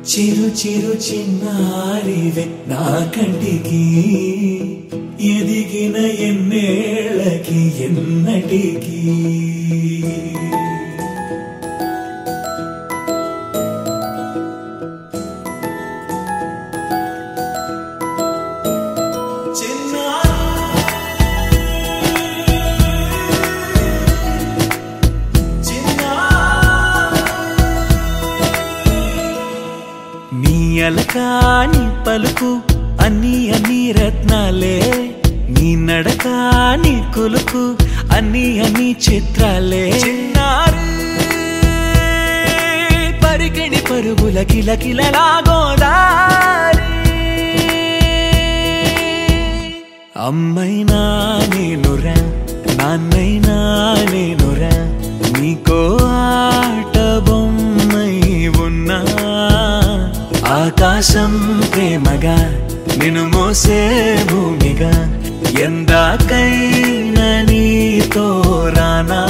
చిరు చిరు చిన్నారివే నా కంటికి ఎదిగిన ఎన్నేళ్ళకి ఎన్నటికి అలకాని పలుకు అన్ని అన్ని రత్నాలే నీ నడకాని కులుకు అన్ని అన్ని చిత్రాలే పరికిణి పరుగుల కిలకిలలా గోదారి అమ్మైనా నేనురా నాన్నైనా నేనురా నీకో ఆట బొమ్మై ఉన్నా ఆకాశం ప్రేమగా నిన్ను మోసే భూమిగా ఎందాకైనా నీతో రానా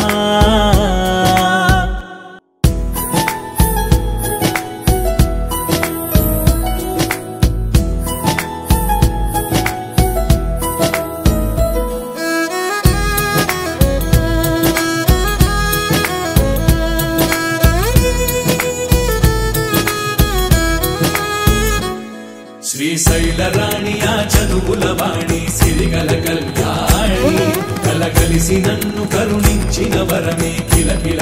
శ్రీశైల రాణి ఆ చదువుల వాణి సిరిగల కళ్యాణి కలగలిసి నన్ను కరుణించిన వరమే కిలకిల